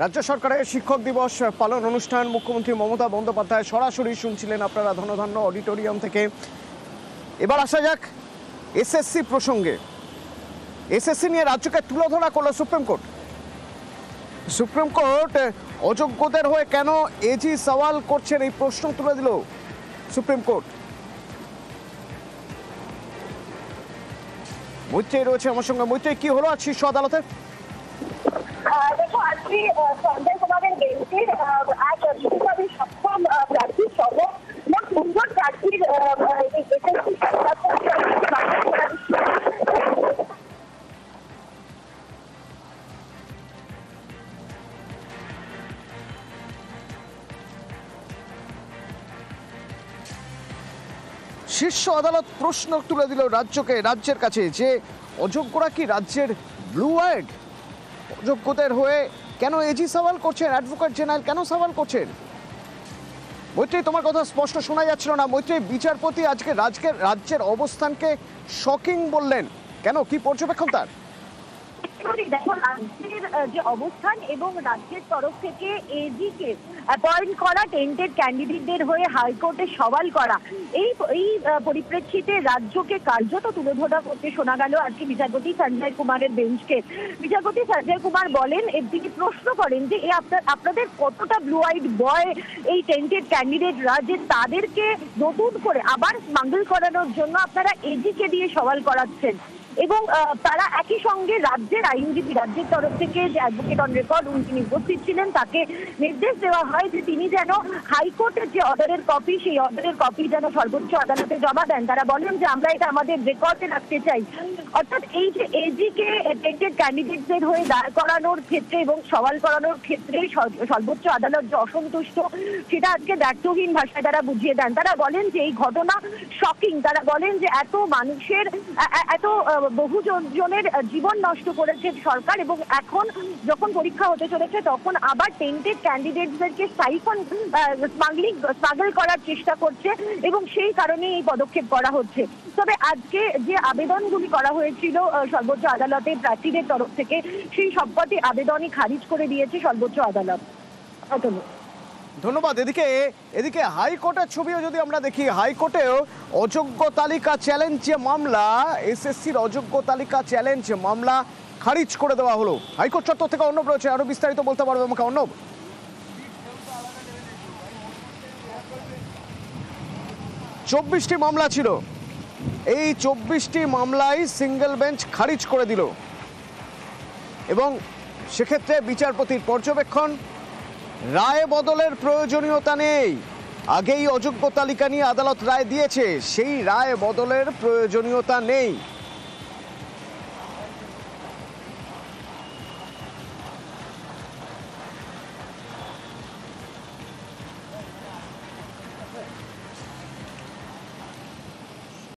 রাজ্য সরকারের শিক্ষক দিবস পালন অনুষ্ঠান মুখ্যমন্ত্রী মমতা বন্দ্যোপাধ্যায় সরাসরি শুনছিলেন আপনারা ধনধান্য অডিটোরিয়াম থেকে। এবার আসা যাক এসএসসি প্রসঙ্গে। এসএসসি নিয়ে রাজ্যকে তুলোধনা করল সুপ্রিম কোর্ট। সুপ্রিম কোর্ট অযোগ্যদের হয়ে কেন এজি সওয়াল করছেন এই প্রশ্ন তুলে দিল সুপ্রিম কোর্ট। মৈত্রী রয়েছে আমার সঙ্গে। মৈত্রী, কি হলো আজ শীর্ষ আদালতে? দেখো, আজকে সঞ্জয় কুমারের বেঞ্চের এক বিশেষভাবে সক্ষম প্রার্থী সহ মোট 3 জন প্রার্থীর শীর্ষ আদালত প্রশ্ন তুলে দিল রাজ্যের কাছে যে অযোগ্যরা কি রাজ্যের ব্লু আইড? অযোগ্যদের হয়ে কেন এজি সওয়াল করছেন? অ্যাডভোকেট জেনারেল কেন সওয়াল করছেন? মৈত্রী, তোমার কথা স্পষ্ট শোনা যাচ্ছিল না। মৈত্রী, বিচারপতি আজকে রাজ্যের অবস্থানকে শকিং বললেন, কেন, কি পর্যবেক্ষণ তার? দেখো, রাজ্যের যে অবস্থান এবং রাজ্যের তরফ থেকে এজি কে অ্যাপয়েন্ট করা টেন্টেড ক্যান্ডিডেটদের হয়ে হাইকোর্টে সওয়াল করা, এই পরিপ্রেক্ষিতে রাজ্যকে কার্যত তুলে ধরা করতে শোনা গেল আজকে বিচারপতি সঞ্জয় কুমারের বেঞ্চকে। বিচারপতি সঞ্জয় কুমার বলেন, তিনি প্রশ্ন করেন যে আপনাদের কতটা ব্লু আইড বয় এই টেন্টেড ক্যান্ডিডেটরা যে তাদেরকে নতুন করে আবার স্মাগল করানোর জন্য আপনারা এজি কে দিয়ে সওয়াল করাচ্ছেন। এবং তারা একই সঙ্গে রাজ্যের আইনজীবী, রাজ্যের তরফ থেকে যে অ্যাডভোকেট অন রেকর্ড তিনি উপস্থিত ছিলেন, তাকে নির্দেশ দেওয়া হয় যে তিনি যেন হাইকোর্টের যে অর্ডারের কপি, সেই অর্ডারের কপি যেন সর্বোচ্চ আদালতে জমা দেন। তারা বলেন যে আমরা এটা আমাদের রেকর্ডে রাখতে চাই। অর্থাৎ এই যে এজি কে টেন্টেড ক্যান্ডিডেটদের হয়ে দাঁড় করানোর ক্ষেত্রে এবং সওয়াল করানোর ক্ষেত্রে সর্বোচ্চ আদালত যে অসন্তুষ্ট, সেটা আজকে ব্যর্থহীন ভাষায় তারা বুঝিয়ে দেন। তারা বলেন যে এই ঘটনা শকিং। তারা বলেন যে এত মানুষের, এত বহু জনের জীবন নষ্ট করেছে সরকার, এবং এখন যখন পরীক্ষা হতে চলেছে তখন আবার টেন্টেড ক্যান্ডিডেটদেরকে স্মাগল করার চেষ্টা করছে, এবং সেই কারণে এই পদক্ষেপ করা হচ্ছে। তবে আজকে যে আবেদনগুলি করা হয়েছিল সর্বোচ্চ আদালতে প্রার্থীদের তরফ থেকে, সেই সবকটি আবেদনই খারিজ করে দিয়েছে সর্বোচ্চ আদালত। ধন্যবাদ। এদিকে হাইকোর্টের ছবিও যদি আমরা দেখি, হাইকোর্টেও অযোগ্য তালিকা চ্যালেঞ্জ যে মামলা, এসএসসির অযোগ্য তালিকা চ্যালেঞ্জ মামলা খারিজ করে দেওয়া হলো। হাইকোর্ট চত্বর থেকে অর্ণব রয়েছে, আরো বিস্তারিত বলতে পারবে আমাকে অর্ণব? 24টি মামলা ছিল, এই 24টি মামলাই সিঙ্গেল বেঞ্চ খারিজ করে দিল, এবং সেক্ষেত্রে বিচারপতির পর্যবেক্ষণ, রায় বদলের প্রয়োজনীয়তা নেই। আগেই অযোগ্য তালিকা নিয়ে আদালত রায় দিয়েছে, সেই রায় বদলের প্রয়োজনীয়তা নেই।